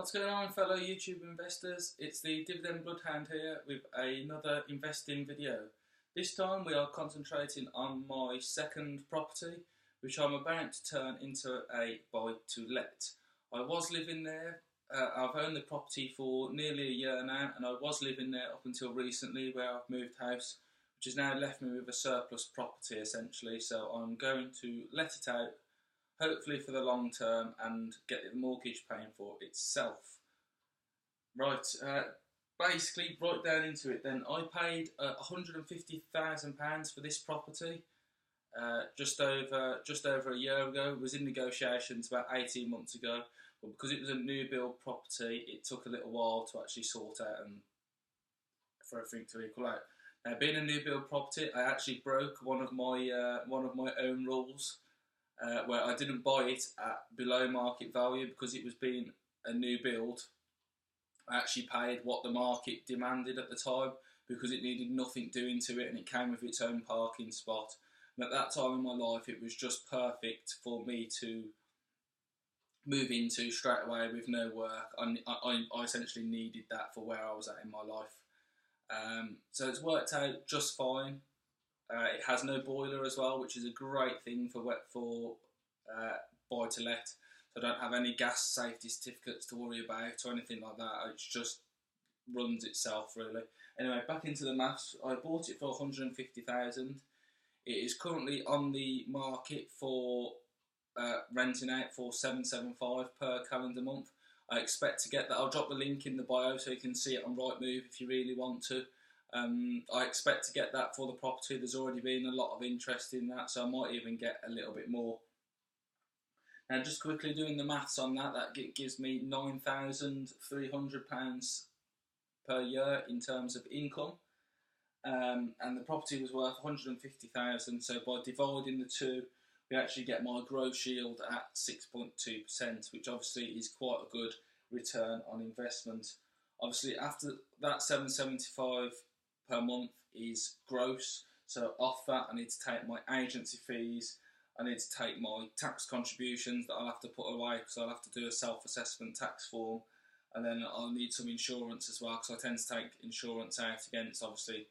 What's going on, fellow YouTube investors? It's the Dividend Bloodhound here with another investing video. This time we are concentrating on my second property, which I'm about to turn into a buy-to-let. I was living there. I've owned the property for nearly a year now, and I was living there up until recently, where I've moved house, which has now left me with a surplus property essentially. So I'm going to let it out, hopefully for the long term, and get the mortgage paying for itself. Right, basically right down into it then, I paid £150,000 for this property just over a year ago. It was in negotiations about 18 months ago, but because it was a new build property, it took a little while to actually sort out and for everything to equal out. Now, being a new build property, I actually broke one of my own rules, where I didn't buy it at below market value because it was being a new build. I actually paid what the market demanded at the time because it needed nothing doing to it, and it came with its own parking spot. And at that time in my life, it was just perfect for me to move into straight away with no work. I essentially needed that for where I was at in my life. So it's worked out just fine. It has no boiler as well, which is a great thing for buy-to-let. So I don't have any gas safety certificates to worry about or anything like that. It just runs itself really. Anyway, back into the maths. I bought it for 150,000. It is currently on the market for renting out for 775 per calendar month. I expect to get that. I'll drop the link in the bio so you can see it on Rightmove if you really want to. I expect to get that for the property. There's already been a lot of interest in that, so I might even get a little bit more. Now, just quickly doing the maths on that, gives me £9,300 per year in terms of income, and the property was worth 150,000. So by dividing the two, we actually get my gross yield at 6.2%, which obviously is quite a good return on investment. Obviously, after that, 775 per month is gross. So off that, I need to take my agency fees. I need to take my tax contributions that I'll have to put away because I'll have to do a self-assessment tax form, and then I'll need some insurance as well because I tend to take insurance out against obviously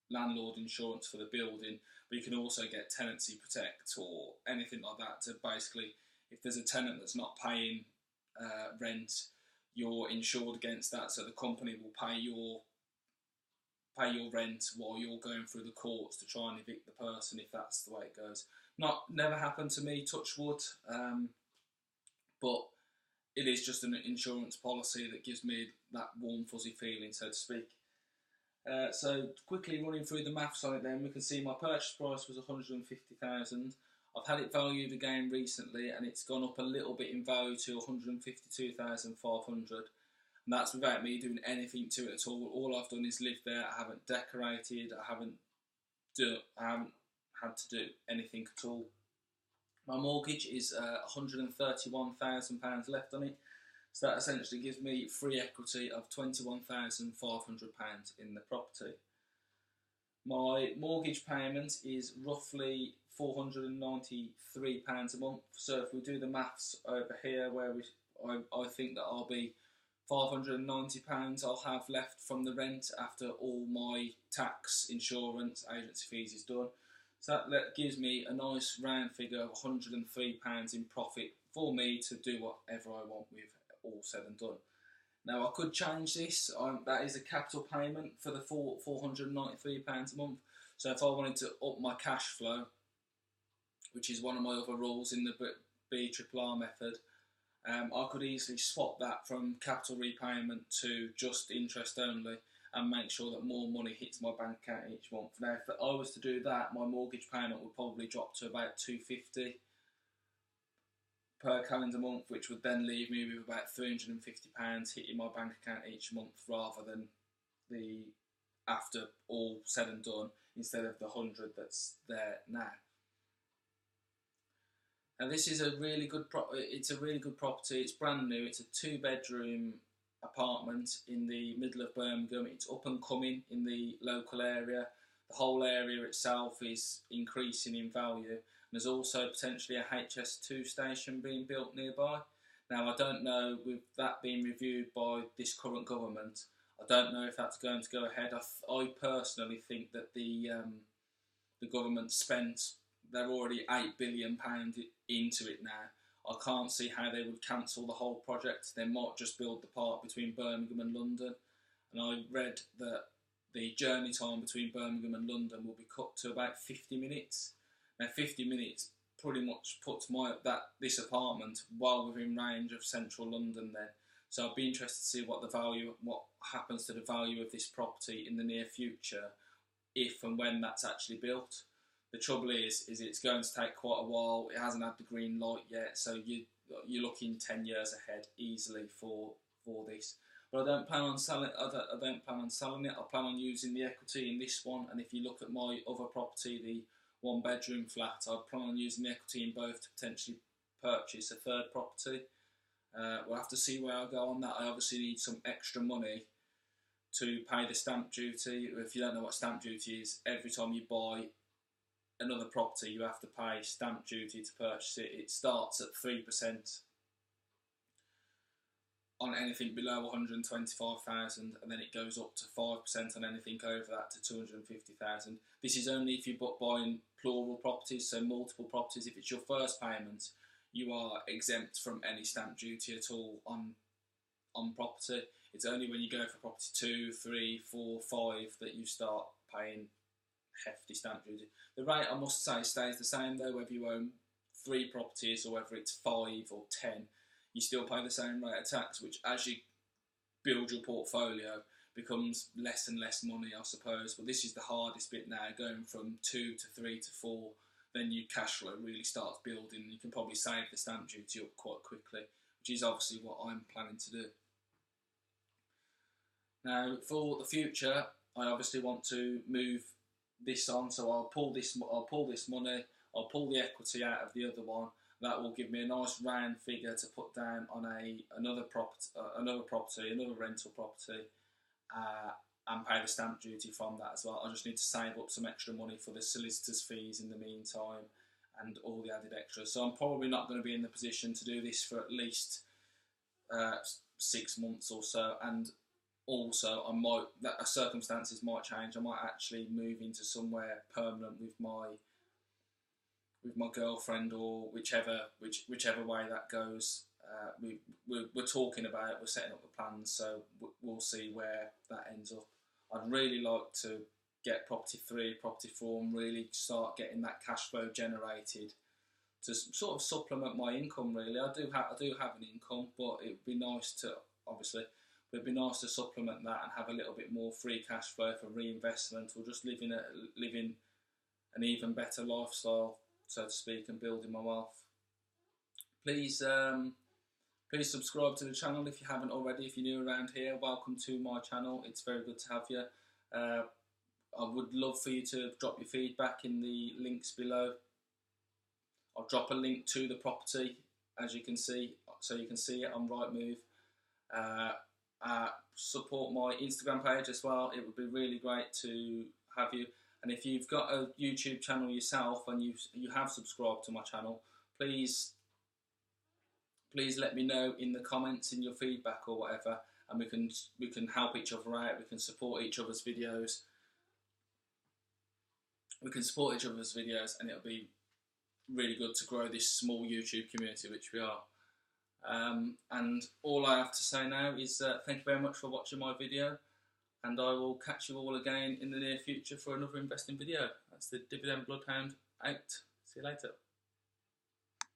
landlord insurance for the building, but you can also get tenancy protect or anything like that to basically, if there's a tenant that's not paying rent, you're insured against that, so the company will pay your rent while you're going through the courts to try and evict the person if that's the way it goes. Never happened to me, touch wood, but it is just an insurance policy that gives me that warm fuzzy feeling, so to speak. So quickly running through the maths on it then, we can see my purchase price was 150,000. I've had it valued again recently and it's gone up a little bit in value to 152,500, and that's without me doing anything to it at all. All I've done is live there. I haven't decorated, I haven't had to do anything at all. My mortgage is £131,000 left on it, so that essentially gives me free equity of £21,500 in the property. My mortgage payment is roughly £493 a month. So if we do the maths over here, where I think that I'll be £590 I'll have left from the rent after all my tax, insurance, agency fees is done. So that gives me a nice round figure of £103 in profit for me to do whatever I want with all said and done. Now, I could change this. That is a capital payment for the £493 a month. So if I wanted to up my cash flow, which is one of my other rules in the BRRR method, I could easily swap that from capital repayment to just interest only and make sure that more money hits my bank account each month. Now, if I was to do that, my mortgage payment would probably drop to about £250 per calendar month, which would then leave me with about £350 hitting my bank account each month, rather than the after all said and done, instead of the 100 that's there now. Now, this is a really good property. It's brand new. It's a 2-bedroom apartment in the middle of Birmingham. It's up and coming in the local area. The whole area itself is increasing in value. There's also potentially a HS2 station being built nearby. Now, I don't know, with that being reviewed by this current government, I don't know if that's going to go ahead. I personally think that the government spent, they're already £8 billion into it now. I can't see how they would cancel the whole project. They might just build the part between Birmingham and London. And I read that the journey time between Birmingham and London will be cut to about 50 minutes. Now, 50 minutes pretty much puts this apartment well within range of central London then. So I'd be interested to see what happens to the value of this property in the near future, if and when that's actually built. The trouble is it's going to take quite a while. It hasn't had the green light yet, so you're looking 10 years ahead easily for this. But I don't plan on selling. I don't plan on selling it. I plan on using the equity in this one. And if you look at my other property, the 1-bedroom flat, I plan on using the equity in both to potentially purchase a third property. We'll have to see where I go on that. I obviously need some extra money to pay the stamp duty. If you don't know what stamp duty is, every time you buy another property, you have to pay stamp duty to purchase it. It starts at 3% on anything below 125,000, and then it goes up to 5% on anything over that to 250,000. This is only if you're buying plural properties, so multiple properties. If it's your first payment, you are exempt from any stamp duty at all on property. It's only when you go for property 2, 3, 4, 5 that you start paying hefty stamp duty. The rate, I must say, stays the same though, whether you own 3 properties or whether it's 5 or 10. You still pay the same rate of tax, which as you build your portfolio becomes less and less money, I suppose. But this is the hardest bit now, going from 2 to 3 to 4. Then your cash flow really starts building. You can probably save the stamp duty up quite quickly, which is obviously what I'm planning to do. Now, for the future, I obviously want to move this on, so I'll pull this money, I'll pull the equity out of the other one. That will give me a nice round figure to put down on another rental property, and pay the stamp duty from that as well. I just need to save up some extra money for the solicitor's fees in the meantime and all the added extras. So I'm probably not going to be in the position to do this for at least 6 months or so, and also circumstances might change. I might actually move into somewhere permanent with my girlfriend, or whichever way that goes. We're talking about it, we're setting up the plans, so we'll see where that ends up. I'd really like to get property 3, property 4, and really start getting that cash flow generated to sort of supplement my income. Really, I do have an income, but it'd be nice to supplement that and have a little bit more free cash flow for reinvestment, or just living an even better lifestyle, so to speak, and building my wealth. Please subscribe to the channel if you haven't already. If you're new around here, welcome to my channel. It's very good to have you. I would love for you to drop your feedback in the links below. I'll drop a link to the property, as you can see, so you can see it on Rightmove. Support my Instagram page as well. It would be really great to have you. And if you've got a YouTube channel yourself and you have subscribed to my channel, please let me know in the comments, in your feedback or whatever, and we can help each other out. We can support each other's videos. And it'll be really good to grow this small YouTube community, which we are. And all I have to say now is thank you very much for watching my video, and I will catch you all again in the near future for another investing video. That's the Dividend Bloodhound out. See you later.